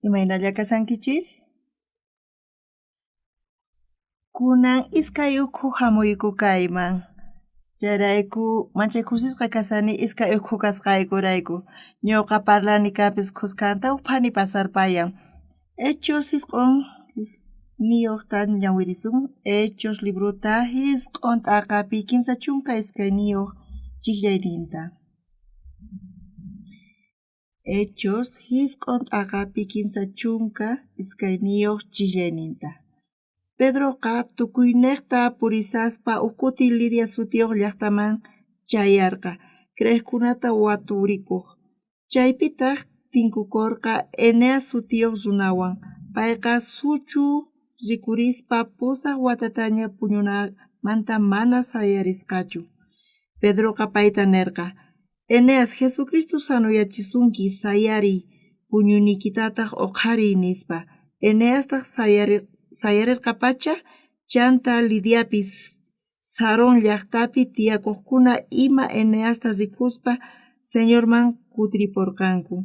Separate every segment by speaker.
Speaker 1: Imaynalla kasankichis? Kunan iskay ukhu hamuyku kayman. Charayku manchaykusisqa kasani iskay ukhu kasqaykurayku. Ñuqa parlani kapis qusqanta uphani pasarpayan. Hechos hisq'un niyuqta ñawirisun. Hechos libruta hisq'un t'aqapi 15 chunka iskay niyuq chiklayninta. Hechos hisq'un t'aqapi 15 chunka iskay niyuq chiklayninta. Pedroqa tukuyniqta purisaspa ukuti Lidia sutiyuq llaqtaman chayarqa, creqkunata waturikuq. Chaypitaq tinkukurqa Eneas sutiyuq runawan. Payqa suchu rikurispa pusaq watataña puñunamanta mana sayarisqachu. Pedroqa payta nirqa: Eneas, Jesucristo sanuyachisunki sayariy, puñuynikitataq uqhariy nispa. Eneastaq sayarirqa pacha chanta Lidiapis Sarón llaqtapi tiyakuqkuna ima Eneasta rikuspa Señorman kutiripurqanku.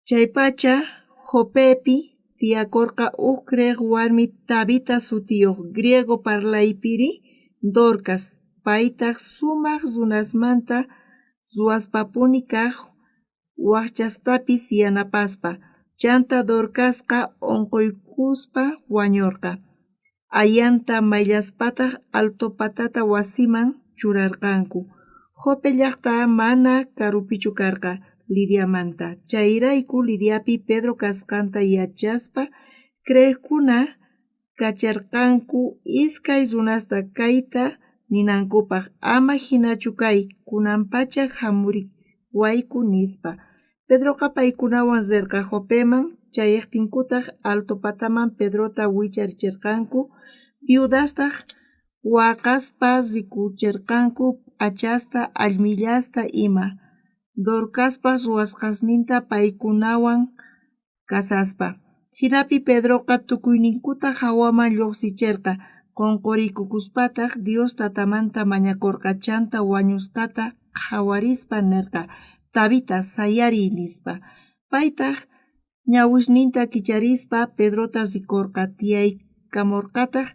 Speaker 1: Chay pacha Jopepi tiyakurqa kriq warmi Tabita sutiyuq, griego parlaypiri Dorcas, paytaq sumaq runasmanta ruwaspapuni kaq waqchastapis yanapaspa. Chanta Dorcasqa unquykuspa wañurqa. Ayanta mayllaspataq Alto Patata wasiman churarqanku. Jope llaqta mana karupichu karqa Lidiamanta. Chayrayku Lidiapi Pedro kasqanta yachaspa creqkuna kacharqanku iskay runasta kayta ninankupaq ama hinachu kay kunanpacha hamuriwayku nispa. Pedroqa paykunawan rirqa Jopeman, chayaqtinkutaq Alto Pataman Pedrota wicharichirqanku, viudastaq waqaspa rikuchirqanku achasta allmillasta ima. Dorcaspas ruwasqasninta paykunawan kasaspa. Hinapi Pedroqa tukuyninkutaq hawaman lluqsichirqa, qunqurikukuspataq Dios tatamanta mañakurqa chanta wañusqata hawarispa nirqa: Tabita sayariy nispa. Paytaq ñawishninta kicharispa Pedrota rikurqa tiyaykamurqataq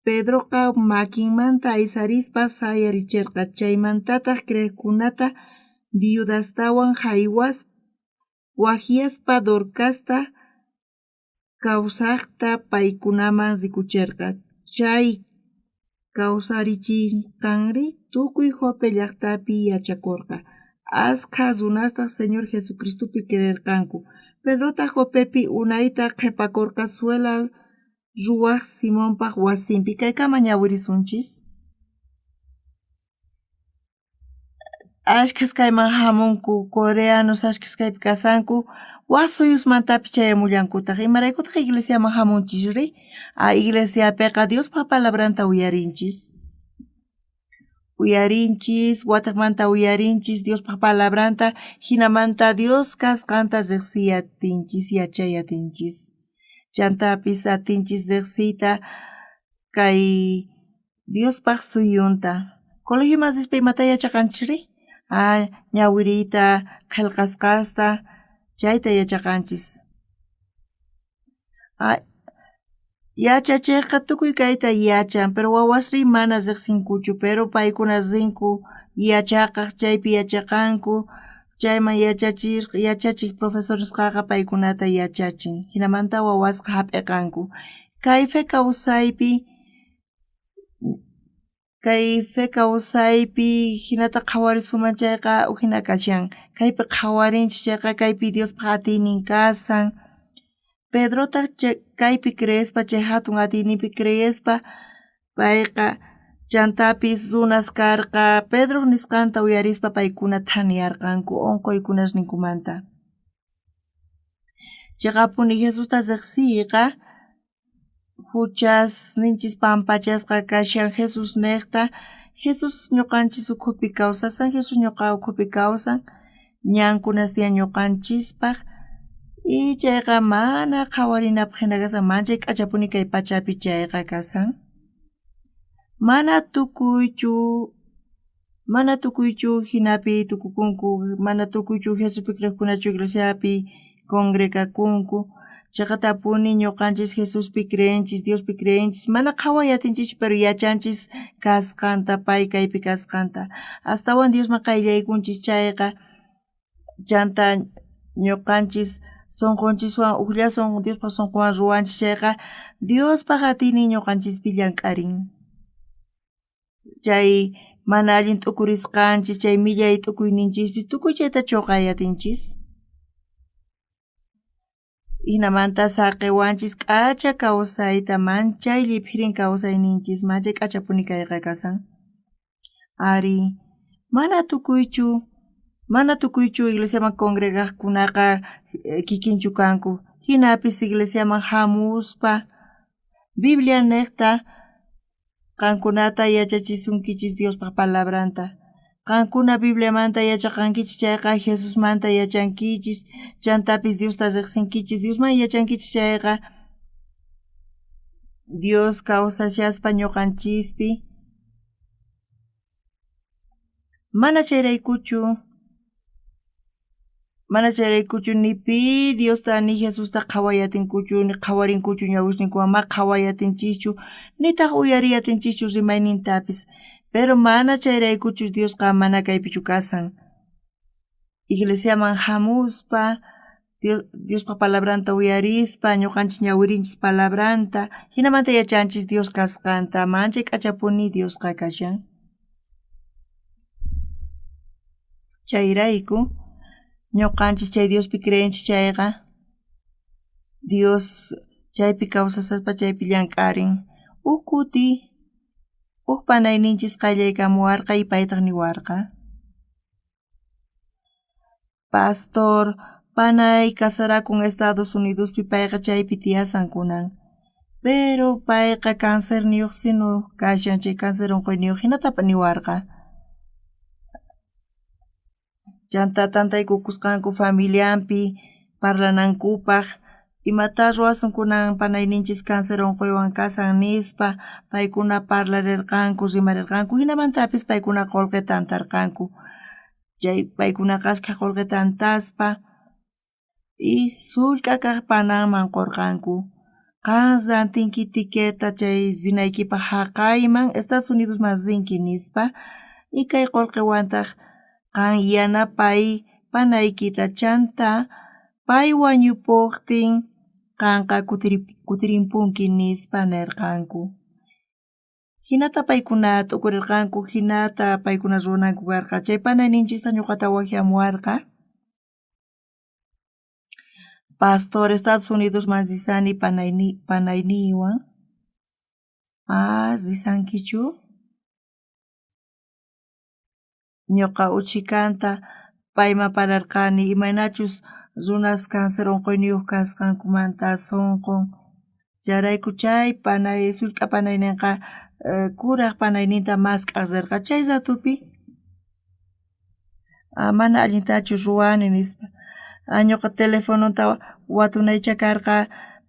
Speaker 1: Pedroqa makinmanta aysarispa sayarichirqa. Chaymantataq creqkunata viudastawan wajiaspa Dorcasta kawsaqta paykunaman rikuchirqa. Chay kawsarichisqanri tukuy Jope llaqtapi yachakurqa. Askha runastaq Señor Jesucristopi creerqanku. Pedrota Jopepi unayta qhipakurqa suela ruwaq Simonpaq wasinpi. Kaykama ñawirisunchis. Ashkhas kayman hamunku, coreanos ashkhas kaypi kasanku, wasuyusmantapi chayamullankutaq. Imaraykutaq iglesiaman hamunchis iglesiapiqa Diospa palabranta uyarinchis. Wataqmanta uyarinchis Diospa palabranta, hinamanta Dios kasqanta riqsiyatinchis, yachayatinchis. Chantapis atinchis riqsiyta kay Diospaq suyunta. Colegio Masispa imata yachaqanchis ñawiriyta, qillqasqasta, chayta yachaqanchis. Yachachiqqa tukuy kayta yachan, pero wawasri mana riqsinkuchu, pero paykuna rinku yachaqaq, chaypi yachaqanku, chayman yachachiq profesoresqa paykunata yachachin, hinamanta wawasqa hap'iqanku. Kay fe kawsaypi hinata qhawarisuman chayqa uhina kashan. Kaypi qhawarinchis chayqa kaypi Diospaq atiynin kasan. Pedrotaq kaypi creespa, chay hatun atiyninpi creespa, payqa chantapis runas karqa, Pedro nisqanta uyarispa paykuna thaniyarqanku unquykunasninkumanta. Chiqapuni Jesusta riqsiyqa, huchasninchis pampachasqa kashan Jesus niqta, Jesus ñuqanchis ukhupi kawsasan, Jesus ñuqa ukhupi kawsan, ñankunas tiyan ñuqanchispaq, y chayqa mana qhawarinapaq hina kasan, manchay k'achapuni kay pachapi chayqa kasan. Mana tukuychu hinapi tukukunku, mana tukuychu Jesuspi kriqkunachu iglesiapi congregakunku chayqa tapuni ñuqanchis Jesuspi creenchis Diospi creenchis mana qhawayatinchis pero yachanchis kasqanta pay kaypi kasqanta astawan Diosman qayllaykunchis chayqa chanta ñuqanchis sonqonchiswan uqllason Diospa sonqowan ruwanchis chayqa Diospaq atini ñuqanchispi llank'arin chay mana allin t'ukurisqanchis chay millay t'ukuyninchispis tukuy chayta chuqayatinchis hinamanta saqiwanchis k'acha kawsayta manchay lliphirin kawsayninchis manchay k'achapuni kayqa kasan ari mana tukuychu iglesiaman congregaqkunaqa kikinchu kanku hinapis iglesiaman hamuspa Biblia niqta qankunata yachachisunkichis Diospaq palabranta qankuna Bibliamanta yachaqankichis chayqa Jesusmanta yachankichis chantapis Diosta riqsinkichis Diosman yachankichis chayqa Dios kawsashaspa ñuqanchispi mana chayraykuchu ni pi Diosta ni Jesusta qhawayatinkuchu ni qhawarinkuchu ñawishninkuwan ma qhawayatinchischu nitaq uyariyatinchischu rimaynintapis pero mana chayraykuchu Diosqa mana kaypichu kasan iglesiaman hamuspa Diospa palabranta uyarispa ñuqanchis ñawirinchis palabranta hinamanta yachanchis Dios kasqanta manchay k'achapuni Diosqa kashan chayrayku ñuqanchis chay Diospi creenchis chayqa Dios chaypi kawsasaspa chaypi llank'arin kuti panayninchis qayllaykamuwarqa y paytaq niwarqa pastor panay kasarakun Estados Unidospi payqa chaypi tiyasan kunan pero payqa cáncer niyuq sinu kashan chay cáncer unquyniyuq hinatapa niwarqa chanta tantaykukusqanku familianpi parlanankupaq imata ruwasun kunan panayninchis cáncer unquywan kasan nispa paykuna parlarirqanku rimarirqanku hinamantapis paykuna qullqi tantarqanku chay paykuna qasqa qullqi tantaspa y sullk'a kaq pananman qurqanku qan rantinki tiqueta chay zinaykipaq haqayman Estados Unidosman rinki nispa y kay qullqiwantaq qan yanapay panaykita chanta pay wañupuqtin qanqa kutirinpunki nispa nirqanku hinata paykuna t'ukurirqanku hinata paykuna ruwananku karqa chay panayninchista ñuqata wajiamuwarqa pastor Estados Unidosman risani panayniwan risankichu ñuqa uchikanta payman pararqani imaynachus runas cáncer unquyniyuq kasqankumanta sunqun charayku chay panay sullk'a panayninqa kuraq panayninta mask'aq rirqa chay ratupi mana allintachu ruwani nispa ñuqa telefononta watunaycha karqa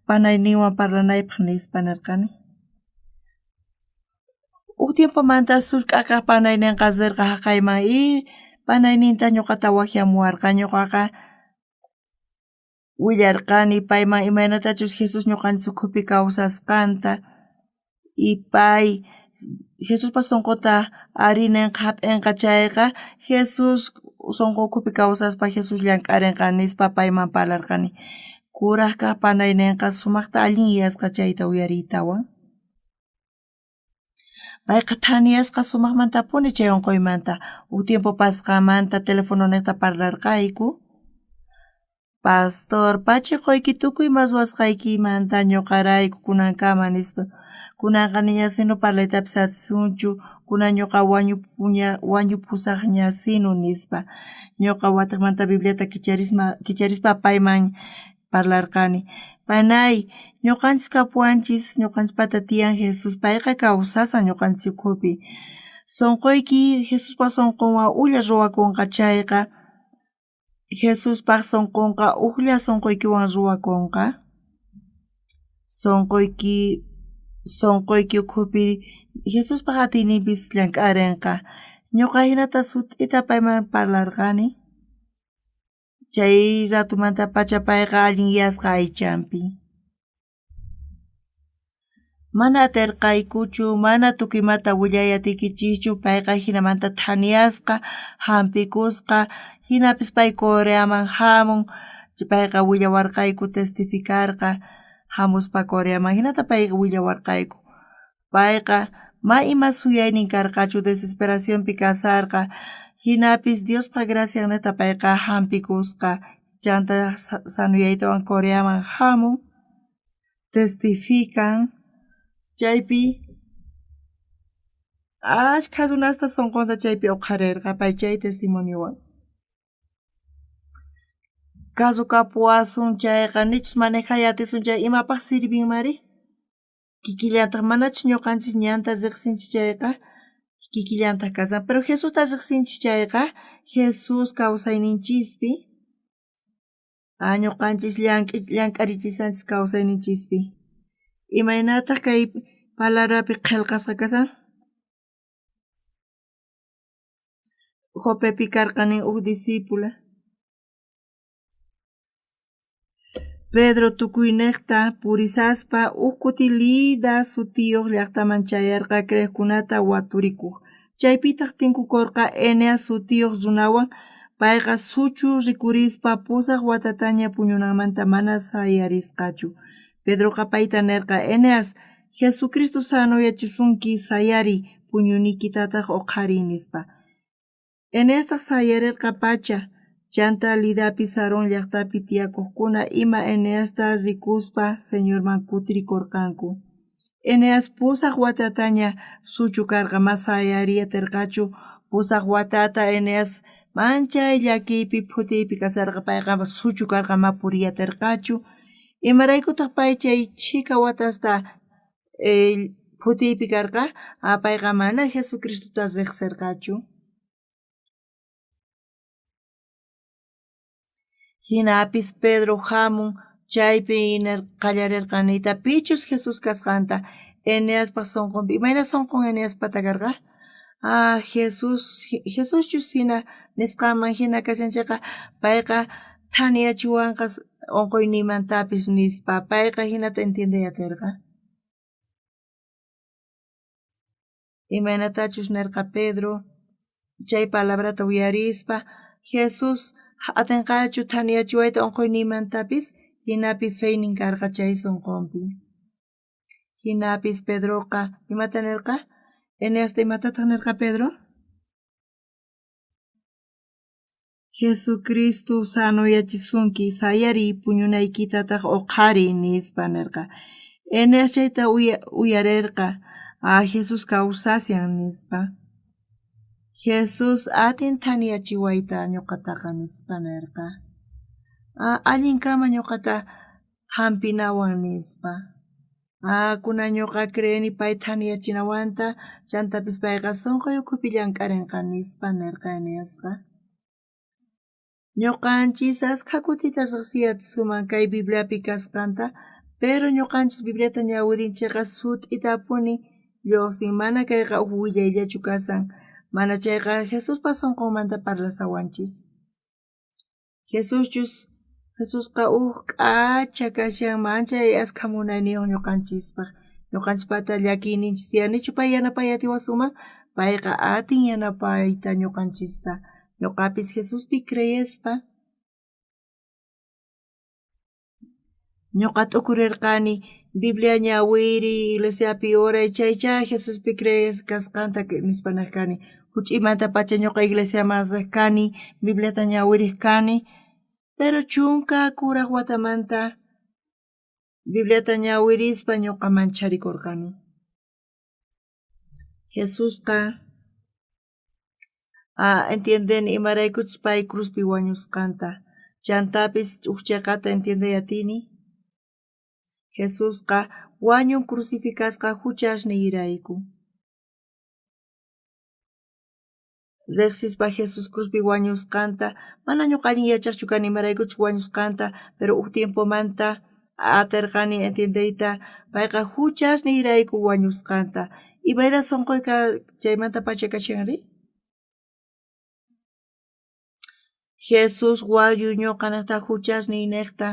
Speaker 1: panayninwan parlanaypaq nispa nirqani Uk tiempomanta sullk'a kaq panayninqa rirqa haqayman y panayninta ñuqata wajiamuwarqa ñuqaqa willarqani payman imaynatachus Jesus ñuqanchis ukhupi kawsasqanta y pay Jesuspa sunquta arininqa hap'inqa chayqa Jesus sunqu ukhupi kawsaspa Jesus llank'arinqa nispa payman parlarqani kuraq kaq panayninqa sumaqta allin yasqa chayta uyariytawan payqa thaniyasqa sumaqmantapuni chay unquymanta uk tiempo pasqamanta telefono niqta parlarqayku pastor pachiquyki tukuy maswasqaykimanta ñuqarayku kunankama nispa kunanqa niña sinu parlaytapis atisunchu kunan ñuqa wañupusaq ña sinu nispa ñuqa wataqmanta Bibliata kicharispa payman parlarqani panay ñuqanchis kapuanchis ñuqanchispata tiyan Jesus payqa kawsasan ñuqanchis ukhupi sunquyki Jesuspa sunqunwan ulla ruwakunqa chayqa Jesuspaq sunqunqa uqlla sunquykiwan ruwakunqa sunquyki ukhupi Jesuspaq atiyninpis llank'arinqa ñuqa hinata sut'ita payman parlarqani Chay ratumanta pachapayqa allin yasqa aychanpi. Mana atirqaykuchu, mana tukimata willayatikichichu payqa hinamanta thaniyasqa, hampikusqa, hinapis pay Coreaman hamun, payqa willawarqayku testificarqa, hamuspa Coreaman hinata payqa willawarqayku. Payqa ma ima suyaynin karqachu desesperacionpi kasarqa, hinapis Diospa gracianeta payqa hampikusqa, chanta sanuyaytawan Coreaman hamun, testifican, chaypi achka runasta sunqunta chaypi uqharirqa pay chay testimoniowan. Caso kapuasun chayqa nichus manejayatisun chay imapaq sirvinmari? Kikillantaq manachus ñuqanchis ñanta riqsinchis chayqa kikillantaq kasan, pero Jesusta riqsinchis chayqa Jesus kawsayninchispi, ñuqanchis llank'arichishanchis kawsayninchispi. Imaynataq kay palabrapi qillqasqa kasan? Jopepi karqanin discípula. Pedro tukuyniqta purisaspa kuti Lida sutiyuq llaqtaman chayarqa kriqkunata waturikuq. Chaypitaq tinkukurqa Eneas sutiyuq runawan payqa suchu rikurispa pusaq watataña puñunanmanta mana sayarisqachu. Pedroqa payta nirqa Eneas, Jesucristo sanuyachisunki sayari puñunikitataq uqhariy nispa. Eneastaq sayarirqa pacha, chanta Lidapi Sarón llaqtapi tiyakuqkuna ima Eneasta rikuspa Señorman kutirikurqanku. Eneas pusaq watataña suchu karqa mas sayariyatirqachu, pusaq watata Eneas manchay llakiypi phutiypi kasarqa payqa suchu karqa ma puriyatirqachu. Imaraykutaq pay chay chika watasta phutiypi karqa, payqa mana Jesucristuta riqsirqachu. Hinapis Pedro hamun chaypi qallarirqanita pichus Jesus kasqanta Eneaspaq sunqunpi. Imayna sunqun Eneaspata karqa? Jesuschus hina nisqaman hina kashanchayqa payqa thaniyachiwanqa unquynimantapis nispa payqa hinata entiendeyatirqa. Imaynatachus nirqa Pedro chay palabrata uyarispa Jesus atinqachu thaniyachiwayta unquynimantapis hinapi feynin karqa chay sunqunpi. Hinapis Pedroqa imata nirqa? Eneasta imatataq nirqa Pedro? Jesucristo sanuyachisunki sayari puñunaykitataq uqhariy nispa nirqa. Eneas chayta uyarirqa, Jesus kawsasyan nispa. Jesus atin thaniyachiwayta ñuqataqa nispa nirqa. Allinkama ñuqata hampinawan nispa. Kuna ñuqa creeni pay thaniyachinawanta, chantapis payqa sunquy ukhupi llank'arinqa nispa nirqa Eneasqa. Ñuqanchis askha kutita riqsiyatisuman kay Bibliapi kasqanta, pero ñuqanchis Bibliata ñawirinchikqa sut'itapuni lluqsin, mana kayqa willayllachu kasan, mana chayqa Jesuspa sunqunmanta parlasawanchis. Jesusqa k'acha kashan manchay askha munayniyuq ñuqanchispaq. Ñuqanchispata llakiyninchis tiyanichu pay yanapay atiwasuman, payqa atin yanapayta ñuqanchista. Ñuqapis Jesuspi creyespa, ñuqa t'ukurirqani Biblia ñawiri, iglesiapi uray chaycha Jesuspi creyes kasqanta nispa naq kani. Huch'imanta pacha ñuqa iglesiaman riq kani, Bibliata ñawiriq kani, pero chunka kuraq watamanta Bibliata ñawirispa ñuqa mancharikurqani. Jesusqa entiendeni imaraykuchus pay cruzpi wañusqanta, chantapis ch'ukchayqata entiendayatini. Jesusqa wañun crucificasqa huchasniyrayku. Riqsispa Jesus cruzpi wañusqanta, mana ñuqa allin yachaqchu kani imaraykuchus wañusqanta, pero huk tiempomanta atirqani entiendeyta payqa huchasniyrayku wañusqanta. Imayna sunquyqa chaymanta pacha kashanri? Jesús wayu ñuqanata huchasniy niqta.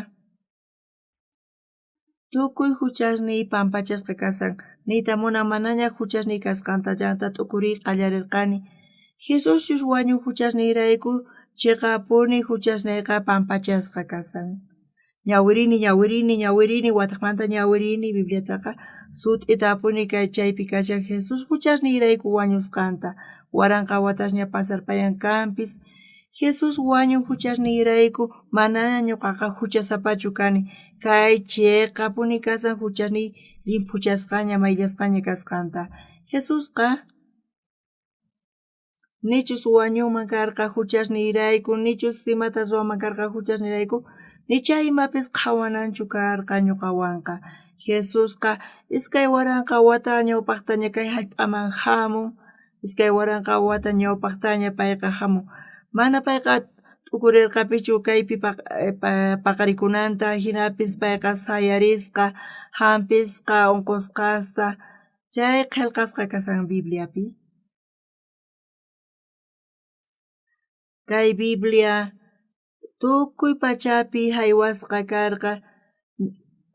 Speaker 1: Tukuy huchasniy pampachasqa kasan. Niyta munan manaña huchasniy kasqanta llanta t'ukuriy qallarirqani. Jesús wañuq huchasniyrayku chiqapuni huchasniyqa pampachasqa kasan. Ñawirini wataqmanta ñawirini Bibliataqa sut'ita apuni kay chaypi kashan Jesús huchasniyrayku wañusqanta. Waranqa watashña pasarpayan kanpis. Jesús wañuq huchasniyrayku manaña ñuqaqa huchasapachu kani. Kay chiqapuni kasan huchasniy llimpuchasqaña mayllasqaña kasqanta. Jesusqa nichus wañuyman karqa huchasniyrayku, nichus simata ruwaman karqa huchasniyrayku, nicha imapis qhawananchu karqa ñuqawanqa. Jesusqa iskay waranqa wata ñawpaqtaña kay hallp'aman hamun, iskay waranqa wata ñawpaqtaña payqa hamun. Mana payqa t'ukurirqapichu kaypi paqarikunanta, hinapis payqa sayarisqa, hampisqa, unqusqasta, chay qillqasqa kasan Bibliapi. Kay Biblia tukuy pachapi haywasqa karqa,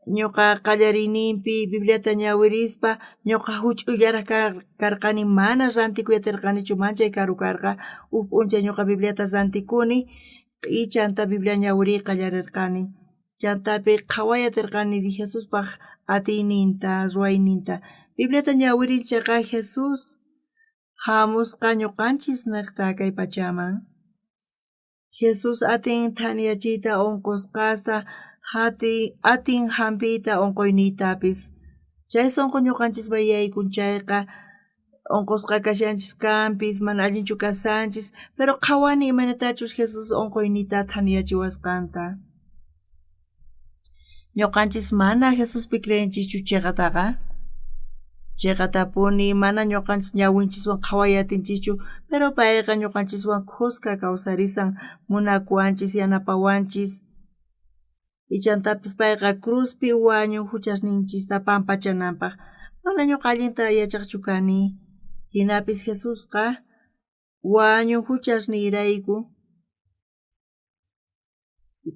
Speaker 1: ñuqa qallariyninpi Bibliata ñawirispa ñuqa huch'uyllaraq karqani mana rantikuyarqanichu manchay karu karqa. P'unchay ñuqa Bibliata rantikuni y chanta Biblia ñawiriyqa qallarirqani. Chantapi qhawayatirqani Jesuspaq atiyninta, ruwayninta. Bibliata ñawirinchayqa Jesus hamusqa ñuqanchis niqta kay pachaman. Jesus atin thaniyachiyta unqusqasta, atin hampiyta unquyniytapis. Chay sunqu ñuqanchis yaykunchayqa unqusqa kashanchis kanpis, mana allinchu kasanchis, pero qhawani imanatachus Jesus unquyniyta thaniyachiwasqanta. Ñuqanchis mana Jesuspi creyanchischu chiqataqa. Chiqatapuni mana ñuqanchis ñawinchiswan qhawayatinchischu, pero payqa ñuqanchiswan khusqa kawsarisan, munakuwanchis, yanapawanchis. Ichantapis payqa cruzpi wañuq huchasninchista pampachananpaq. Mana ñuqa allinta yachaqchu kani. Hinapis Jesusqa wañuq huchasniyrayku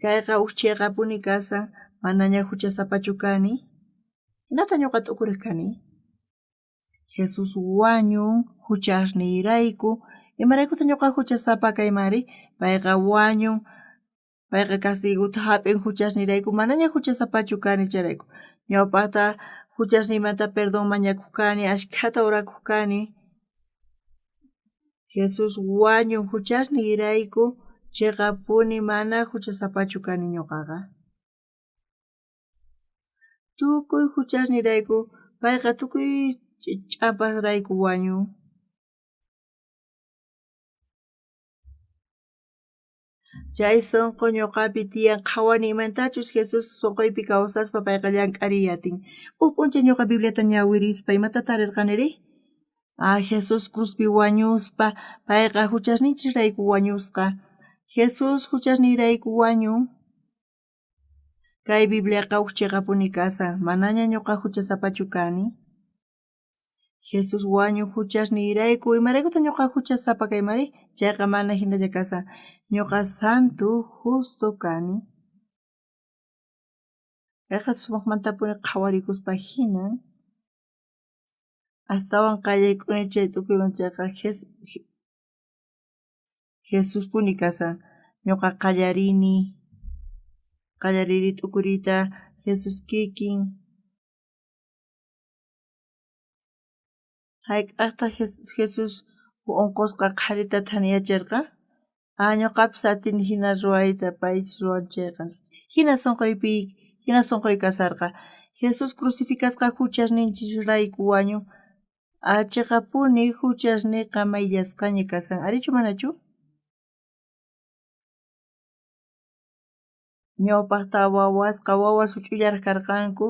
Speaker 1: kayqa huk chiqapuni kasan, manaña huchasapachu kani. Hinata ñuqa t'ukuriq kani. Jesus wañun huchasniyrayku, imaraykutaq ñuqa huchasapa kaymari, payqa wañun, payqa castiguta hap'in huchasniyrayku manaña huchasapachu kani chayrayku. Ñawpaqta huchasniymanta perdón mañakuq kani, ashkhata urakuq kani. Jesus wañun huchasniyrayku chiqapuni mana huchasapachu kani ñuqaqa. Tukuy huchasniyrayku payqa tukuy ch'apasrayku wañun. Chay sunqu ñuqapi tiyan qhawani imantachus Jesus sunquypi kawsaspa payqa llank'ariyatin. P'unchay ñuqa Bibliata ñawirispa imata tarirqaniri? Jesus cruzpi wañuspa, payqa huchasninchisrayku wañusqa. Jesus huchasniyrayku wañun. Kay Bibliaqa huk chiqapuni kasan, manaña ñuqa huchasapachu kani. Jesus wañuq huchasniyrayku imaraykutaq ñuqa huchasapa kaymari, chayqa mana hinalla kasan. Ñuqa santu, justo kani. Kayqa sumaqmantapuni qhawarikuspa hinan, astawan qallaykuni chay t'ukuyman chayqa Jesuspuni kasan. Ñuqa qallariri t'ukuriyta Jesus kikin. Hayk'aqtaq Jesus unqusqa qharita thaniyacharqa? Ñuqapis atini hina ruwayta paychis ruwanchayqa. Hina sunquy kasarqa. Jesus crucificasqa huchasninchis wañun. Chiqapuni huchasniqa mayllasqaña kasan. Arichu manachu? Ñawpaqta wawas huch'uyaraq karqanku.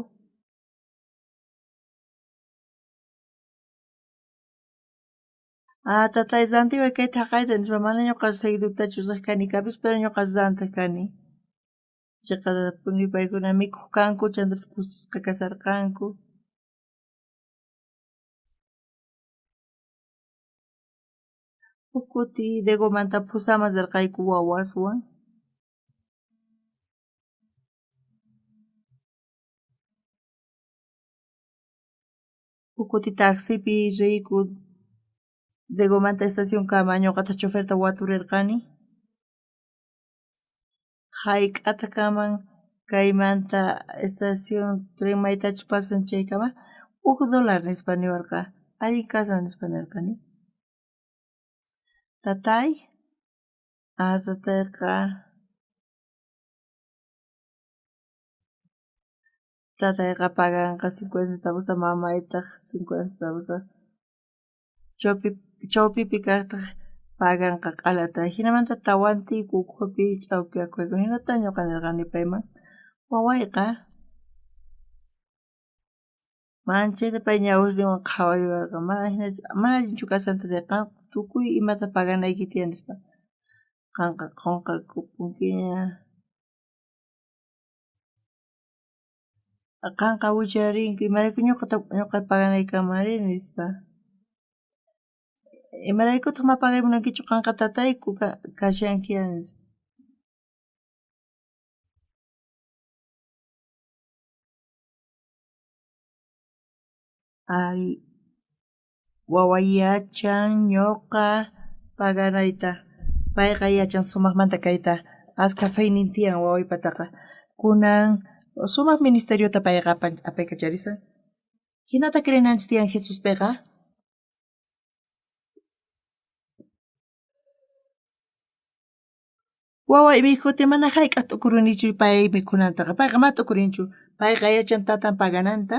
Speaker 1: Tatay rantiway kayta haqayta nispa mana ñuqa seguidutachu riq kani kapis, pero ñuqa rantaq kani. Chiqapuni paykuna mikuq kanku, chantapis kusisqa kasarqanku. Ukuti Degomanta pusamazarqayku wawaswan. Ukuti taxipi riyku Degomanta estación kama ñuqata choferta waturirqani. Hayk'ata kaman kaymanta estación tren maytachus pasan chaykama $1 nispa niwarqa. Allin kashan nispa nirqani. Tatay, tatayqa paganqa 50 centavos mamaytaq 50 centavos chawpipi kaqtaq paganqa q'alata hinamanta tawantiyku ukhupi ch'awkiyakuyku hinata ñuqa nirqani payman wawayqa manchayta pay ñawirninwan qhawariwarqa mana allinchu kasanta tatayqa tukuy imata paganayki tiyan nispa qanqa qunqakupunkiña qanqa willarinki imarayku ñuqa paganaykamari nispa imaraykutaq mapagay munankichu qanqa tatayku kashankiya nispa ari waway yachan ñuqa paganayta payqa yachan sumaqmanta kayta askha faynin tiyan wawaypataqa kunan sumaq ministeriota payqa apaykacharisan hinata krinanchis tiyan Jesuspayqa wawaymi kuti mana hayk'a t'ukurunichu pay mikhunantaqa payqa mana t'ukurinchu payqa yachan tatan pagananta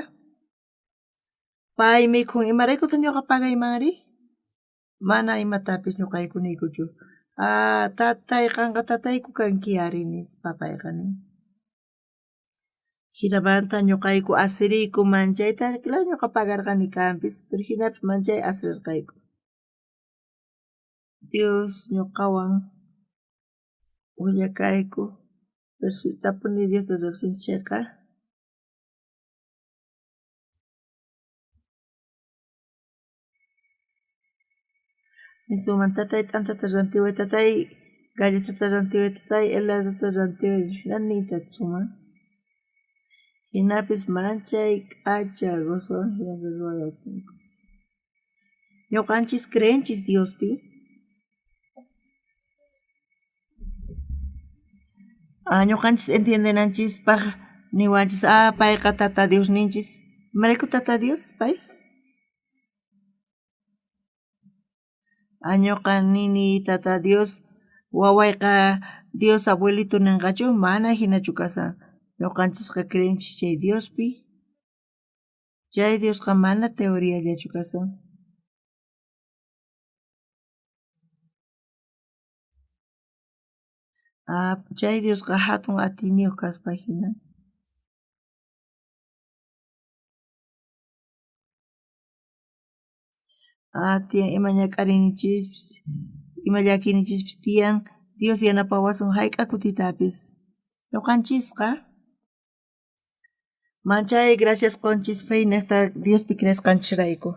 Speaker 1: pay mikhun imaraykutaq ñuqa pagaymanri mana imatapis ñuqayku niykuchu tatay qanqa tatayku kanki ari nispa payqa nin hinamanta ñuqayku asiriyku manchayta claro ñuqa pagarqani kanpis pero hinapis manchay asirirqayku Dios ñuqawan willakayku tapuni Diosta riqsinchayqa nisuman tatay t'antata rantiway tatay galletata rantiway tatay heladota rantiway hinaniyta suman hinapis manchay k'acha gozowan hinata ruwayatinku ñuqanchis creenchis Diospi ñuqanchis entiendenanchispaq niwanchis payqa tata Dios ninchis imarayku tata Dios pay ñuqa nini tata Dios wawayqa Dios abuelito ninqachu mana hinachu kasan ñuqanchisqa creenchis chay Diospi chay Diosqa mana teoriallachu kasan chay Diosqa hatun atiniyuq kaspa hina tiyan ima ñak'arinichispis ima llakinichispis tiyan Dios yanapawasun hayk'a kutitapis ñuqanchisqa manchay gracias qunchis fey niqta Diospi creesqanchisrayku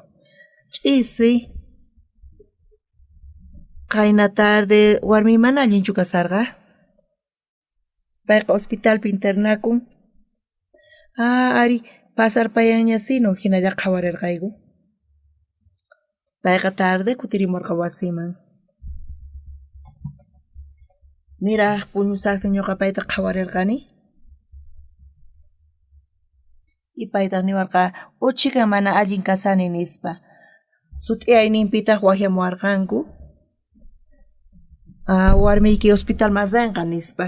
Speaker 1: ch'isi qayna tarde warmi mana allinchu kasarqa payqa hospitalpi internakun ari pasarpayanña sino hinalla qhawarirqayku payqa tarde kutirimurqa wasiman niraq puñusaqta ñuqa payta qhawarirqani y paytaq niwarqa uchiqa mana allin kasani nispa sut'iyayninpitaq waqhamuwarqanku warmiyki hospital masanqa nispa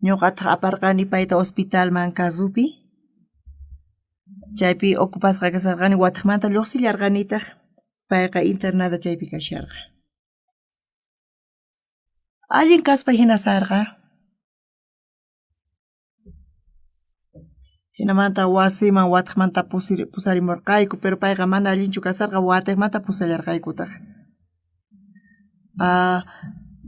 Speaker 1: ñuqataq aparqani payta hospitalman kasupi chaypi ocupasqa kasarqani wataqmanta lluqsillarqanitaq payqa internada chaypi kasharqa allin kaspa hina sarqa hinamanta wasiman wataqmanta pusarimurqayku pero payqa mana allinchu kasarqa wataqmanta pusallarqaykutaq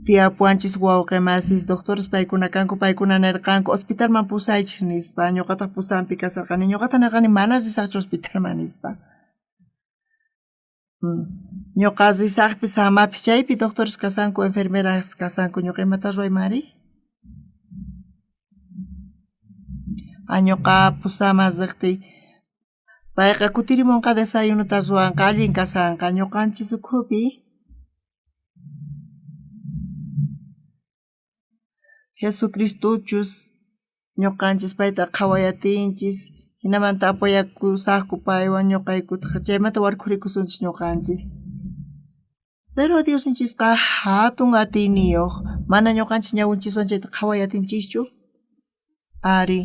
Speaker 1: tiyapuanchis wawqimasis doctores paykuna kanku paykuna nirqanku hospitalman pusaychis nispa ñuqataq pusanpi kasarqani ñuqata nirqani mana risaqchu hospitalman nispa Ñuqa risaqpis hamapis chaypi doctores kasanku, enfermeras kasanku, ñuqa imata ruwaymari. Ñuqa pusama riqtay payqa kutirimunqa desayunuta ruwanqa allin kasanqa ñuqanchis ukhupi Jesucristuchus ñuqanchis payta qhawayatinchis hinamanta apoyakusaqku paywan ñuqaykutaq chaymanta warkhurikusunchis ñuqanchis. Pero Diosninchisqa hatun atiniyuq mana ñuqanchis ñawunchiswan chayta qhawayatinchischu. Ari,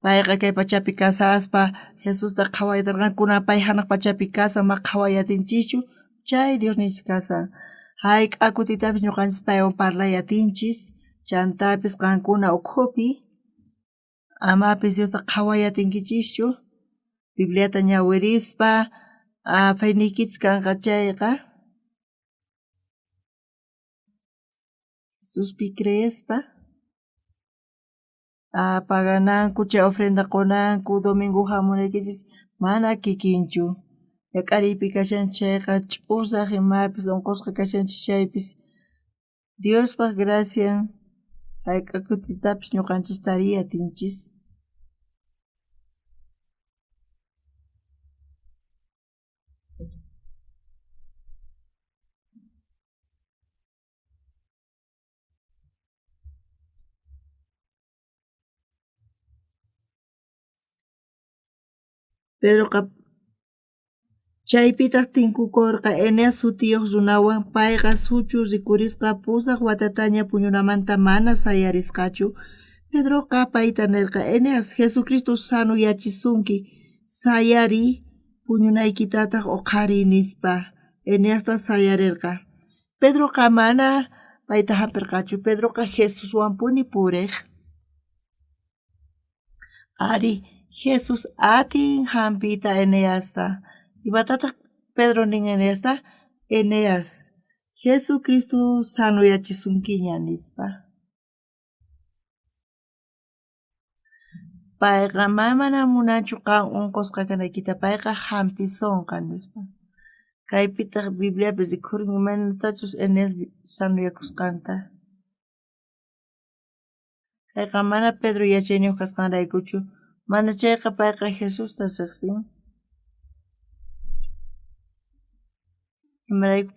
Speaker 1: payqa kay pachapi kasaspa Jesusta qhawayatarqankuna pay hanaq pachapi kasan ma qhawayatinchischu chay Diosninchis kasan. Hayk'a kutitapis ñuqanchis paywan parlayatinchis chantapis qankuna ukhupi amapis Diosta qhawayatinkichischu Bibliata ñawirispa faynikichis kanqa chayqa Jesuspi creespa pagananku chay ofrendakunanku domingo hamunaykichis mana kikinchu yak'ariypi kashanchis chayqa ch'usaq imapis unqusqa kashanchis chaypis Diospaq gracian hayk'a kutitapis ñuqanchis tariyatinchis. Pedroqa chaypitaq tinkukurqa Eneas sutiyuq runawan payqa suchu rikurisqa pusaq watataña puñunamanta mana sayarisqachu. Pedroqa payta nirqa Eneas Jesucristo sanuyachisunki sayari puñunaykitataq uqhariy nispa Eneasta sayarirqa. Pedroqa mana payta hampirqachu. Pedroqa Jesuswanpuni puriq. Ari, Jesus atin hampita Eneasta. Imatataq Pedro nin Eneasta, Eneas, Jesucristo sanuyachisunkiña nispa. Payqa mana munanchu qan unqusqa kanaykita payqa hampisunqa nispa. Kaypitaq Bibliapi rikhurin imanatachus Eneas sanuyakusqanta. Kayqa mana Pedro yachayniyuq kasqanraykuchu, mana chayqa payqa Jesusta riqsin. Imarayku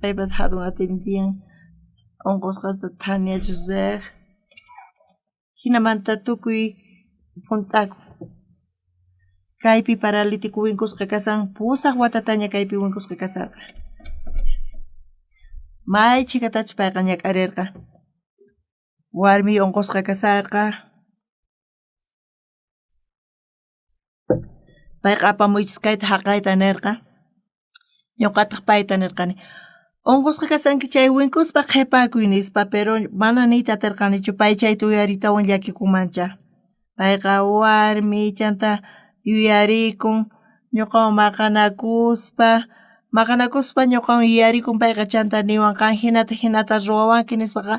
Speaker 1: paypat hatun atini tiyan unqusqasta thañachis riq. Hinamanta tukuy punt'aku kaypi paralítico winkusqa kasan pusaq watataña kaypi winkusqa kasarqa. May chikatachus payqa ñak'arirqa. Warmi unqusqa kasarqa. Payqa apamuychis kayta haqayta nirqa. Ñuqataq payta nirqani. Unqusqa kasanki chay winkuspa qhipakuy nispa, pero mana niyta atirqanichu pay chayta uyaritawan llakikumancha. Payqa warmi chanta yuyarikun, ñuqawan maqanakuspa ñuqawan yuyarikun payqa chanta niwanqa hinata ruwawanki nispaqa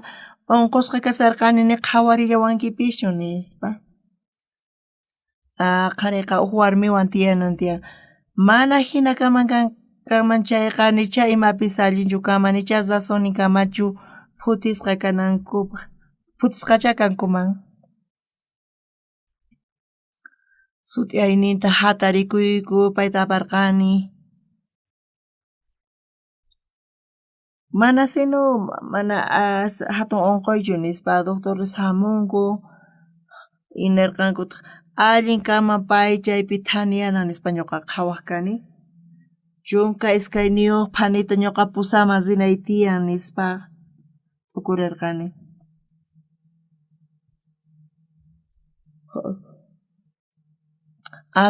Speaker 1: unqusqa kasarqani ni qhawarillawankipischu nispa. Qhariqa uq warmiwan tiyanan tiyan. Mana hina kaman chayqa nicha imapis allinchu kama nicha razonin kamachu futisqa kanankupaq, futisqacha kankuman. Sutiayninta hatarikuyku payta aparqani. Mana sino mana hatun unquychu nispa doctores hamunku inirqankutaq allin kama pay chaypi thaniyana nispa ñuqa qhawaq kani. Chunka iskayniyuq phanita ñuqa pusama rinay tiyan nispa tukurirqani.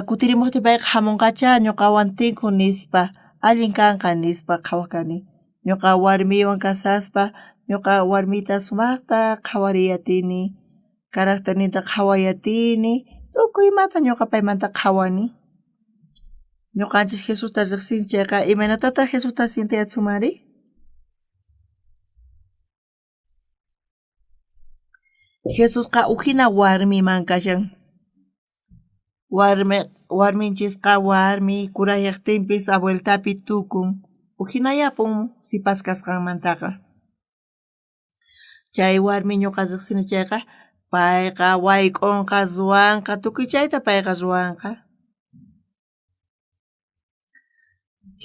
Speaker 1: Kutirimuqti payqa hamunqacha ñuqawan tinku nispa allin kanqa nispa qhawaq kani. Ñuqa warmiwan kasaspa ñuqa warmita sumaqta qhawariyatini, carácterninta qhawayatini, tukuy imata ñuqa paymanta qhawani. Ñuqanchis Jesusta riqsinchis chayqa imaynatata Jesusta sintiyachumari. Jesusqa uhina warmiman kashan. Warminchisqa warmi kurayaqtinpis abueltapi tukun, Ujinayapun sipas kasqanmantaqa. Chay warmi ñuqa riqsini chayqa payqa wayk'unqa ruwanqa tukuy chayta payqa ruwanqa.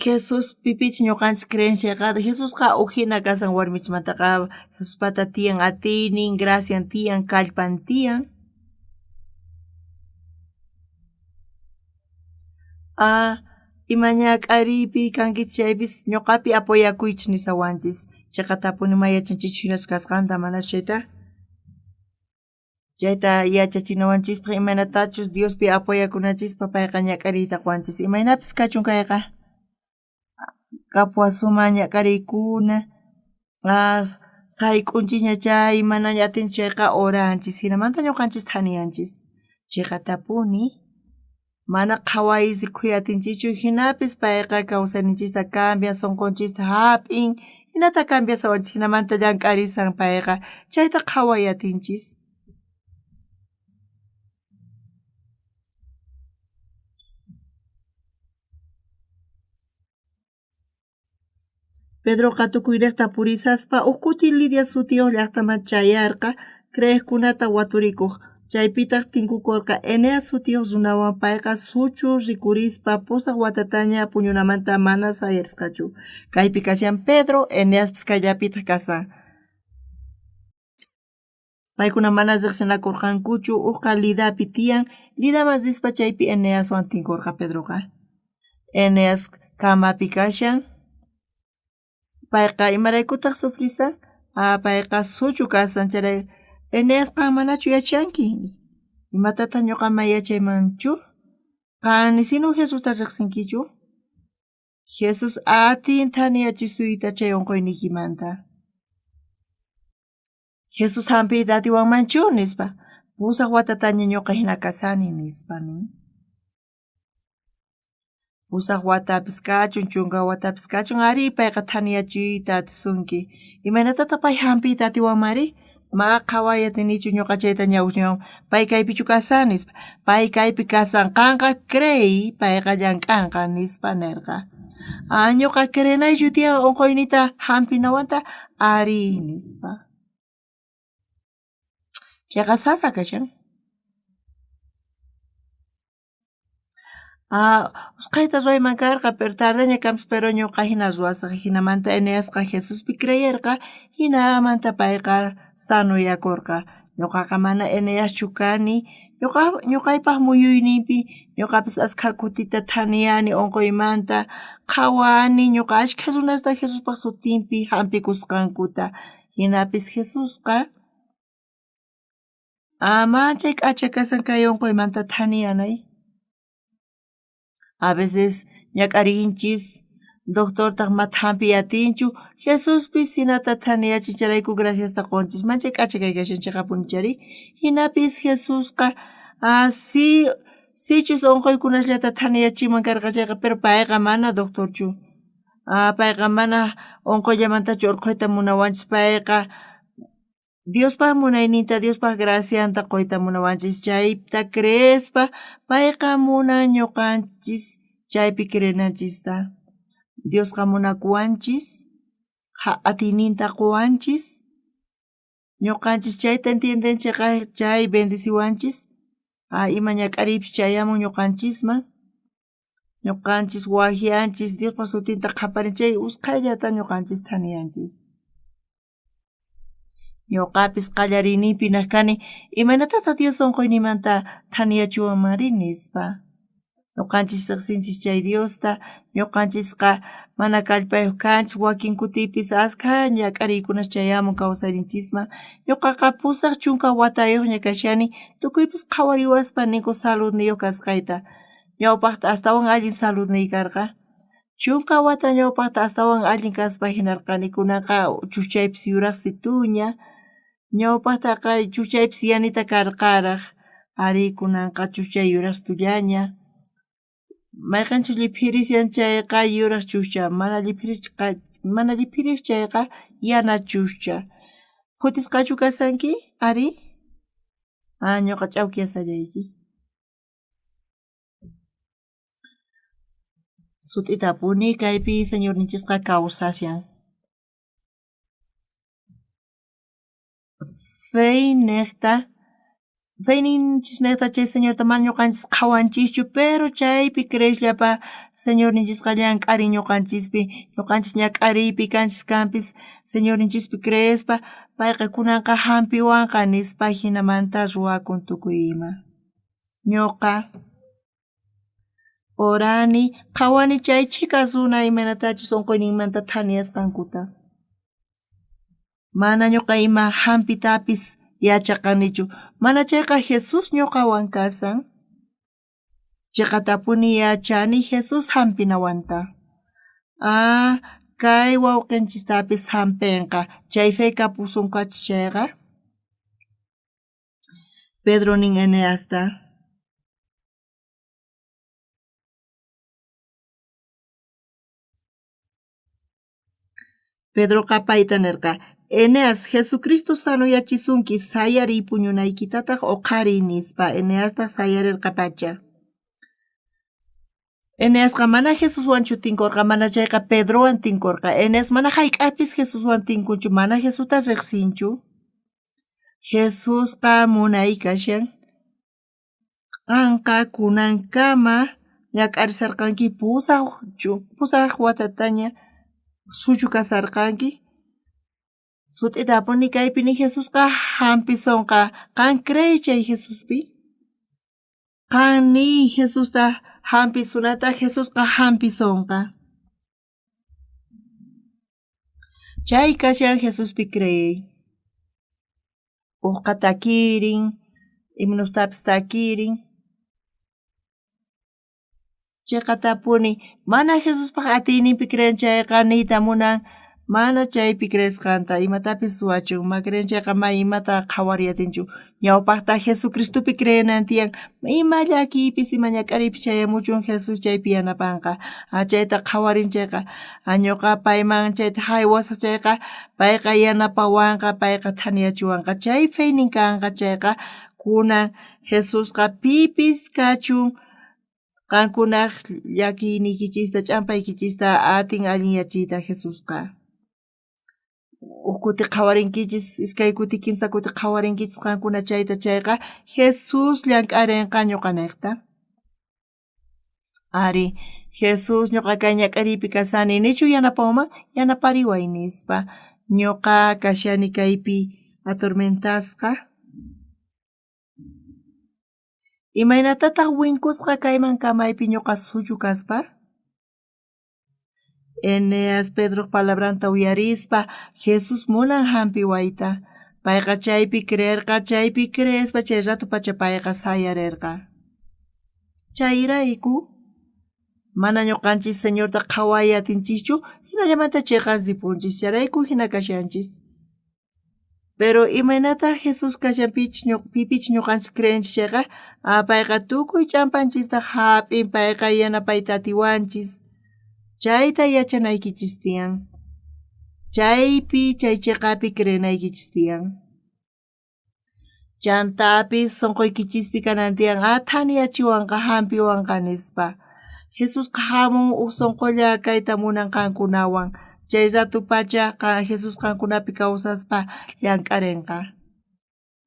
Speaker 1: Jesus pipichi ñuqanchis creenciaqa Jesusqa ujina kasan warmichimantaqa Jesuspata tiyan atinin, gracian tiyan, kallpan tiyan. Ima ñak'aripi kankichis chaypis ñuqapi apoyakuychis nisawanchis. Chayqa tapuni mayachanchis hinachu kasqanta manachu chayta. Chayta yachachinawanchispa imanatachus Diospi apoyakunachispa payqa ñak'ariyta quwanchis imaynapis kachun kayqa. Kapwa suma ñak'ariykuna, sayk'unchis chay mana atinchis chayqa oranchis hinamanta ñuqanchis thaniyanchis. Chayqa tapuni mana qhawaysi khuyatinchichu hinapis payqa kawsayninchista cambian, sunqunchista hap'in, hinata cambiasawanchis hinamanta llank'arisan payqa chayta qhawayatinchis. Pedroqa tukuy riqta purisaspa huk kuti Lidia sutiyuq llaqtaman chayarqa creeqkunata waturikuq. Chaypitaq tinkukurqa Eneas sutiyuq runawan payqa suchu rikurispa pusaq watataña puñunamanta mana sayarisqachu. Kaypi kashan Pedro, Eneaspis kayllapitaq kasan. Paykuna mana riqsinakurqankuchu uqqa Lidapi tiyan, Lidaman rispa chaypi Eneaswan tinkurqa Pedroqa. Eneas kamapi kashan. Payqa imaraykutaq sufrisan? Payqa suchu kasan charay Eneasqa manachu yachanki? Imatataq ñuqaman yachaymanchu? Qani sinu Jesusta riqsinkichu? Jesus atin thaniyachisuyta chay unquynikimanta. Jesus hampiyta atiwanmanchu nispa. Pusaq watataña ñuqa hina kasani nispa nin. Pusaq watapis kachun, chunka watapis kachun, ari payqa thaniyachiyta atisunki. Imaynatataq pay hampiyta atiwanmari? Ma qhawayatinichu ñuqa chayta ñawchñawan pay kaypichu kasan nispa. Pay kaypi kasanqanqa crey, payqa llank'anqa nispa nirqa. Ñuqa crenaychu tiyan unquynita hampinawanta ari nispa. Chayqa sasa kashan. Usqayta ruyman karqa pero tardaña kanpis pero ñuqa hina ruwasaq hinamanta Eneasqa Jesuspi creyerqa hinamanta payqa sanuyakurqa. Ñuqaqa mana Eneaschu kani, ñuqaypaq muyuyninpi ñuqapis askha kutita thaniyani unquymanta, qhawani ñuqa ashkha runasta Jesuspaq sutinpi hampikusqankuta. Hinapis Jesusqa manchay k'acha kasan kay unquymanta thaniyanay. A veces ñak'arinchis doctortaq mata hampiyatinchu Jesuspis hinata thaniyachin charayku graciasta qunchis manchay k'acha kay kashanchik apunichari. Hinapis Jesusqa sichus unquykunallata thaniyachiman karqa chayqa pero payqa mana doctorchu. Payqa mana unqullamantachu urquyta munawanchis payqa Diospaq munayninta, Diospaq gracianta quyta munawanchis chayta creespa payqa munan ñuqanchis chaypi creenanchista. Diosqa munakuwanchis, atininta quwanchis, ñuqanchis chayta entiendenchikqa chay bendiciwanchis, ima ñak'aripis chayamun ñuqanchisman, ñuqanchis wajianchis Diospa sutinta qhaparin chay usqhayllata ñuqanchis thaniyanchis. Ñuqapis qallariniypi kani imanatataq Dios unquynimanta thaniyachiwanmari nispa. Ñuqanchis riqsinchis chay Diosta, ñuqanchisqa mana kallpayuq kanchis, wakin kutipis askha ñak'ariykunash chayamun kawsarinchisman. Ñuqaqa pusaq chunka watayuqña kashani, tukuypis qhawariwaspa ninku saludniyuq kasqayta. Ñawpaqta astawan allin saludniy karqa. Chunka wata ñawpaqta astawan allin kaspa hinarqani kunaqa chuchaypis yuraqsi tuña. Ñawpaqtaqa chuchaypis yanita karqaraq. Ari kunanqa chuchay yuraqsi tullaña. Mayqanchik lliphirisyan chayqa yuraq chuchcha, mana lliphiris chayqa yana chuchcha. Futisqachu kasanki, ari? Ñuqa ch'awkiyasallayki. Sut'itapuni kaypi señor ninchisqa kawsashan. Feyninchis neta chay señor taman ñuqanchis qhawanchischu pero chaypi creesllapa señor ninchisqa llank'ari ñuqanchispi ñuqanchis ñak'ariypi kanchis kanpis señor ninchispi creespa payqa kunanqa hampiwanqa nispa hinamanta ruwakun tukuy ima. Ñuqa orani qhawani chay chikasuna imanatachus unquynimanta thaniyasqankuta. Mana ñuqa ima hampitapis yachaqanichu. Mana chayqa Jesus ñuqawan kasan. Chayqatapuni yachani Jesus hampinawanta. Kay wawqinchistapis hampinqa. Chay feyka pusunqachu chayqa. Pedro nin Eneasta. Pedro payta nirqa. Eneas, Jesucristo sanuyachisunki sayari puñunaykitataq uqari nispa Eneastaq sayarirqa pacha. Eneasqa mana Jesuswanchu tinkurqa mana chayqa Pedrowan tinkurqa. Eneas mana hayk'apis Jesuswan tinkunchu mana Jesusta riqsinchu. Jesusqa munaykashan. Qanqa kunankama ñak'arisarqanki pusaq watataña suchu kasarqanki. Sut'itapuni kaypini Jesusqa hampisunqa qan crey chay Jesuspi. Qan ni Jesusta hampisunata Jesusqa hampisunqa. Chay kashan Jesuspi crey. Uqqa takirin, imanustapis takirin. Chayqatapuni mana Jesuspaq atiyninpi creyan chayqa niyta munan mana chaypi creesqanta imatapis suwachun ma creyan chayqa ma imata qhawaryatinchu ñawpaqta Jesucristopi creyanan tiyan ima llakiypis ima ñak'ariypis chayamuchun Jesus chaypi yanapanqa chayta qhawarin chayqa ñuqa payman chayta haywasaq chayqa payqa yanapawanqa payqa thaniyachiwanqa chay feynin kanqa chayqa kunan Jesusqa pipis kachun qankunaq llakiynikichista ch'ampaykichista atin allin yachiyta Jesusqa. Kuti qhawarinkichis iskay kuti kinsa kuti qhawarinkichis qankuna chayta chayqa Jesus llank'arinqa ñuqaniqta. Ari Jesus ñuqa kay ñak'ariypi kasani nichu yanapawman yanapariway nispa ñuqa kashani kaypi atormentasqa. Imaynatataq winkusqa kayman kamaypi ñuqa suchu kaspa. Eneas Pedro palabranta uyarispa Jesus munan hampiwayta. Payqa chaypi creerqa chaypi creespa chay ratu pacha payqa sayarirqa. Chayrayku mana ñuqanchis señorta qhawayatinchikchu hinallamanta chayqa sipunchis charayku hina kashanchis. Pero imaynataq Jesus pipich ñuqanchis creenchis chayqa payqa tukuy ch'ampanchista hap'in payqa yanapayta atiwanchis. Chayta yachanaykichis tiyan. Chaypi chay chiqapi creenaykichis tiyan. Chantapis sunquykichis kanan tiyan thaniyachiwanqa hampiwanqa nispa. Jesusqa hamun sunqulla kayta munanqankunawan. Chay ratu pacha Jesus qankunapi kawsaspa llank'arinqa.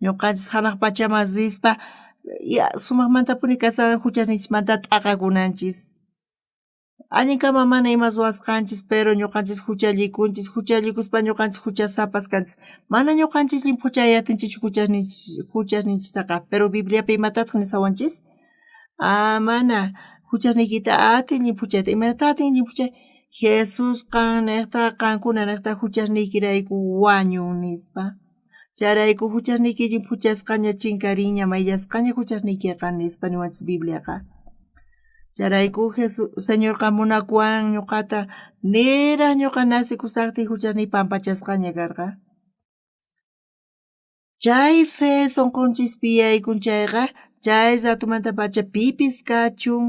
Speaker 1: Ñuqanchis hanaq pachaman rispa sumaqmantapuni kasan huchasninchismanta t'aqakunanchis. Allinkama mana ima ruwasqanchis pero ñuqanchis huchallikuspa ñuqanchis huchasapas kanchis. Mana ñuqanchislin phuchayatinchikchu huchasninchistaqa pero Bibliapi imatataq nisawanchis? Mana huchasniykita atinllin phuchayta imanata atinllin phuchay Jesus niqta qankuna niqta huchasniykirayku wañun nispa. Charayku huchasniykillin phuchasqaña chinkariña mayllasqaña huchasniykiqa nispa niwanchis Bibliaqa. Charayku Señorqa munakuwan ñuqata niraq ñuqa nasikusaqtiyk huchasniy pampachasqaña karqa. Chay fe sunqunchispi yaykun chayqa chay ratumanta pacha pipis kachun.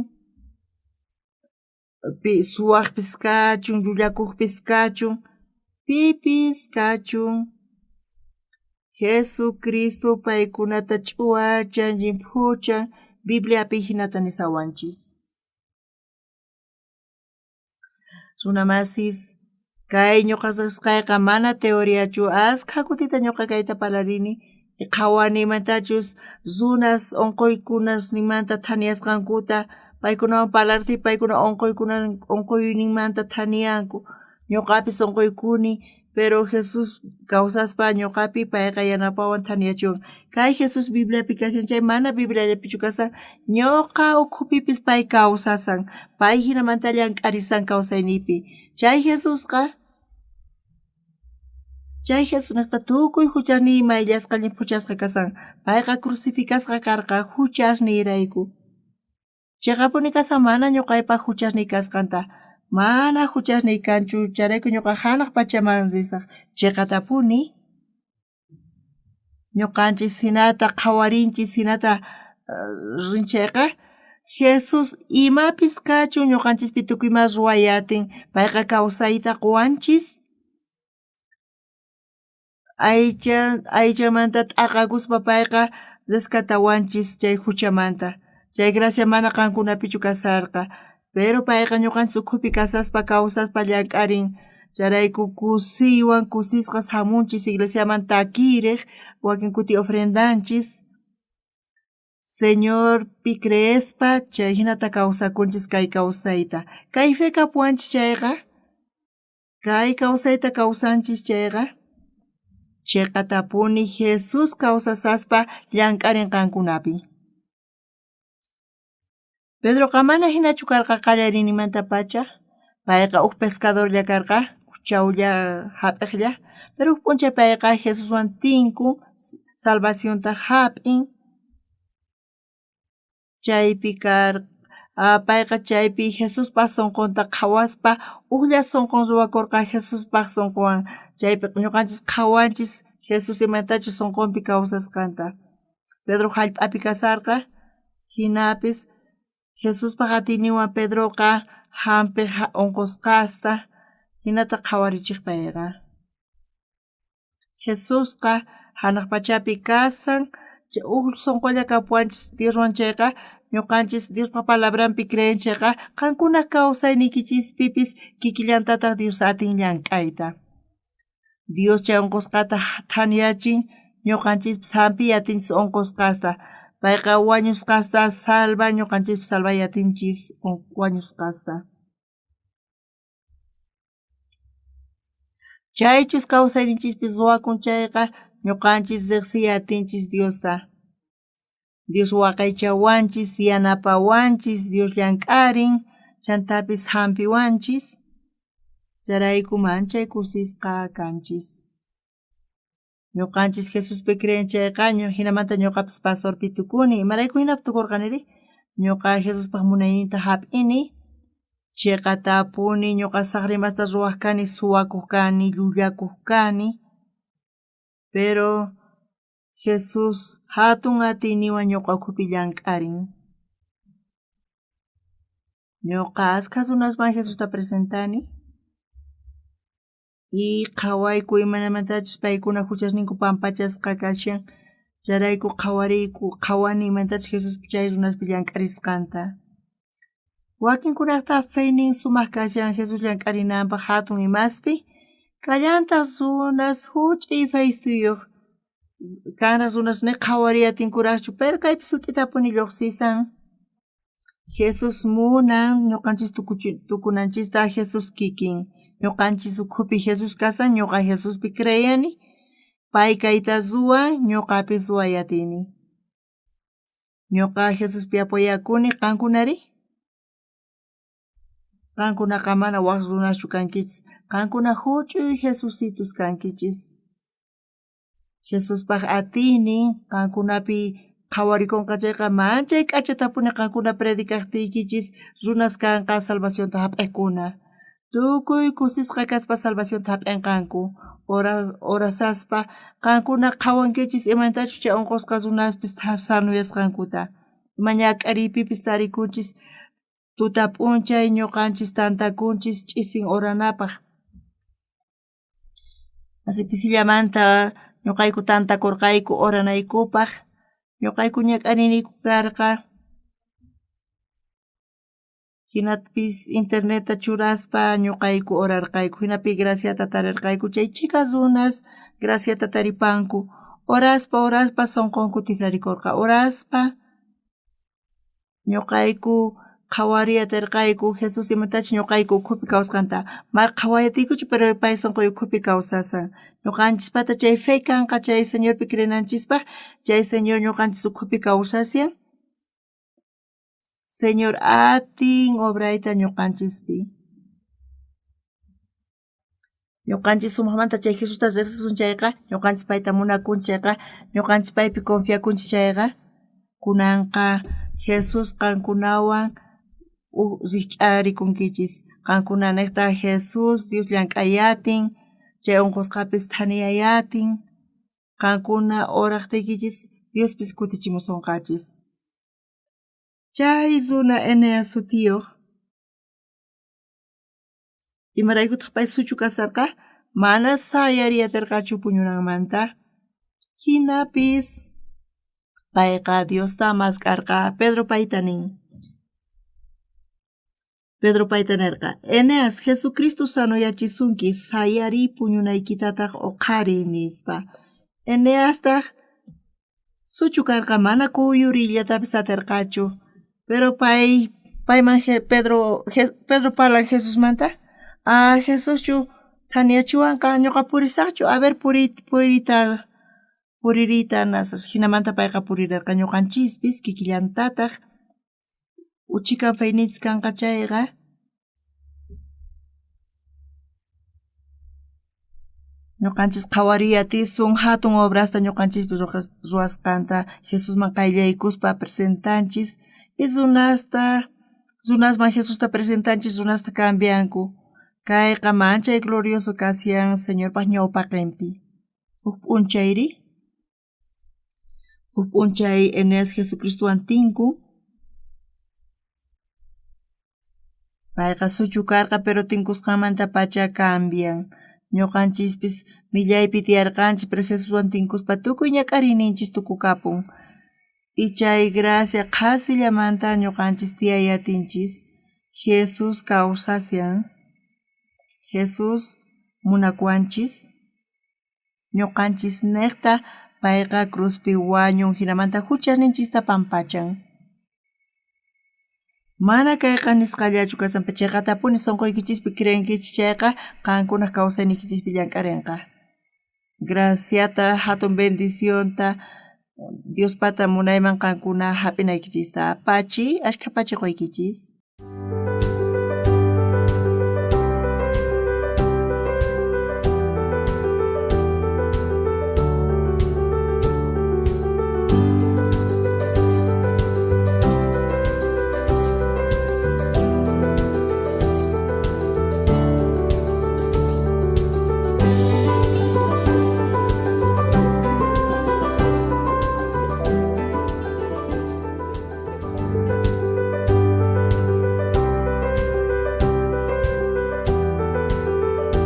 Speaker 1: Suwaqpis kachun, llullakuqpis kachun, pipis kachun. Jesucristo paykunata ch'uwachan, llimphuchan, Bibliapi hinata nisawanchis. Runamasis kay ñuqasasqayqa mana teoriachu asqa kutita ñuqa kayta parlarini qhawanimantachus runas unquykunas nimanta thaniyasqankuta paykunawan parlarti paykuna unquynimanta thaniyanku ñuqapis unquykuni pero Jesus kawsaspa ñuqapi payqa yanapawan thaniyachun kay Jesus Bibliapi kashan chay mana Bibliallapichu kasan ñuqa ukhupipis pay kawsasan pay hinamanta llank'arisan kawsaynipi chay Jesusqa tukuy huchasniy mayllasqallin phuchasqa kasan payqa crucificasqa karqa huchasniyrayku chiqapuni kasan mana ñuqaypaq huchasniy kasqanta mana huchasniy kanchu charayku ñuqa hanaq pachaman risaq chiqatapuni ñuqanchis hinata qhawarinchis hinata rinchayqa Jesus imapis kachun ñuqanchispi tukuymas ruwayatin payqa kawsayta quwanchis ayllamanta t'aqakuspa payqa rescatawanchis chay huchamanta chay gracia mana qankunapichu kasarqa pero payqa ñuqanchis ukhupi kasaspa kawsaspa llank'arin charayku kusiywan kusisqa hamunchis iglesiaman takiriq wakin kuti ofrendanchis Señorpi creespa chay hinata kawsakunchis kay kawsayta kay fe kapuwanchis chayqa kay kawsayta kawsanchis chayqa chiqatapuni Jesus kawsasaspa llank'arinqankunapi Pedroqa mana hinachu karqa qallarinimanta pacha payqa pescadorlla karqa chawlla hap'iqlla pero p'unchay payqa Jesuswan tinkun salvacionta hap'in chaypi payqa chaypi Jesuspa sunqunta qhawaspa uqlla sunqun ruwakurqa Jesuspaq sunqunwan chaypi ñuqanchis qhawanchis Jesus imatachus sunqunpi kawsasqanta Pedro hallp'api kasarqa hinapis Jesuspaq atiyninwan Pedroqa hampiq unqusqasta hinata qhawarichiq payqa Jesusqa hanaq pachapi kasan sunqulla kapuwanchis Dioswan chayqa ñuqanchis Diospa palabranpi creenchayqa qankuna kawsaynikichispipis kikillantataq Dios atin llank'ayta Dios chay unqusqata thaniyachin ñuqanchispis hampi atinchis unqusqasta payqa wañusqasta salva ñuqanchispis salvayatinchis wañusqasta chaychus kawsayninchispis ruwakun chayqa ñuqanchis riqsiyatinchis Diosta Dios waqaychawanchis yanapawanchis Dios llank'arin chantapis hampiwanchis charaykuman chay kusisqa kanchis ñuqanchis Jesuspi creenchayqa hinamanta ñuqapis pastorpi tukuni imarayku hinapi tukurqaniri ñuqa Jesuspaq munayninta hap'ini chiqatapuni ñuqa saqrimasta ruwaq kani suwakuq kani llullakuq kani pero Jesus hatun atiyninwan ñuqa ukhupi llank'arin ñuqa asqa runasman Jesusta presentani y qhawayku imanamantachus paykuna huchasninku pampachasqa kashan charayku qhawani imantachus Jesuspi chay runaspi llank'arisqanta wakinkunaqta feynin sumaq kashan Jesus llank'arinanpaq hatun imaspi kallantaq runas huch'uy feystuyuq kanan runas ni qhawariyatinkuraqchu pero kaypi sut'itapuni lluqsisan Jesus munan ñuqanchis tukunanchista Jesus kikin ñuqanchis ukhupi Jesus kasan ñuqa Jesuspi creyani pay kayta ruwan ñuqapis ruwayatini ñuqa Jesuspi apoyakuni qankunari qankunaqa mana waq runachu kankichis qankuna huch'uy Jesusitus kankichis Jesuspaq atiynin qankunapi qhawarikunqa chayqa manchay k'achatapuni qankuna predicaqtiykichis runas kanqa salvacionta hap'iqkuna tukuy kusisqa kaspa salvacionta hap'inqanku orasaspa qankuna qhawankichis imantachu chay unqusqa runaspis sanuyasqankuta ima ñak'ariypipis tarikunchis tuta p'unchay ñuqanchis tantakunchis ch'isin oranapaq asi pisillamanta ñuqayku tantakurqayku oranaykupaq ñuqayku ñak'ariniyku karqa hinatpis interneta churaspa ñuqayku orarqayku hinapi graciata tarirqayku chay chikazunas graciata taripanku oraspa sonqonku tifrarikurqa oraspa ñuqayku qhawariyarqayku Jesus imatachi ñuqayku ukhupi kawsaqanta mar qhawayatiykuchu pero pay sonqoy ukhupi kawsasan ñuqanchispata chay fe kanqa chay Señorpi crenanchispa chay Señor ñuqanchis ukhupi kawsasian Señor atin obrayta ñuqanchispi ñuqanchis sumaqmanta chay Jesusta riqsisun chayqa ñuqanchis payta munakunchik chayqa ñuqanchis paypi confiakunchik chayqa kunanqa Jesus qankunawan riqch'arikunkichis qankunanaqta Jesus Dios llank'ayatin chay unqusqapis thaniyayatin qankuna oraqtikichis Diospis kutichimusunqachis chay runa Eneas sutiyuq imaraykutaq pay suchu kasarqa mana sayariyatirqachu puñunanmanta hinapis payqa Diosta maskarqa Pedro payta nin Pedro payta nirqa Eneas Jesucristo sanuyachisunki sayari puñunaykitataq uqhari nispa Eneastaq suchu karqa mana kuyurillatapis atirqachu pero payman Pedro parlan Jesusmanta Jesuschu thaniyachiwanqa ñuqa purisaqchu a ver puririta nasaq hinamanta payqa puririrqa ñuqanchispis kikillantataq uchikan faynichis kanqa chayqa ñuqanchis qhawariyatisun hatun obrasta ñuqanchispis ruwasqanta Jesusman qayllaykuspa presentanchis y runasman Jesusta presentanchis runasta cambianku kayqa manchay glorioso kasiyan Señorpaq ñawpaqinpi huk p'unchay Eneas Jesucristuwan tinkun payqa suchu karqa pero tinkusqanmanta pacha cambian ñuqanchispis millaypi tiyarqanchis pero Jesuswan tinkuspa tukuy ñak'ariyninchis tukukapun y chay gracia qasillamanta ñuqanchis tiyayatinchis Jesus kawsasyan Jesus munakuanchis ñuqanchis niqta payqa cruzpi wañun hinamanta huchasninchista pampachan mana kayqa nisqallachu kasanpa chayqa tapuni sonqoykichispi creenkichis chayqa qankunaq kawsaynikichispi llank'arinqa graciata hatun bendicionta Diospata munayman qankuna hap'inaykichista apachiy ashkha pachiq qoykichis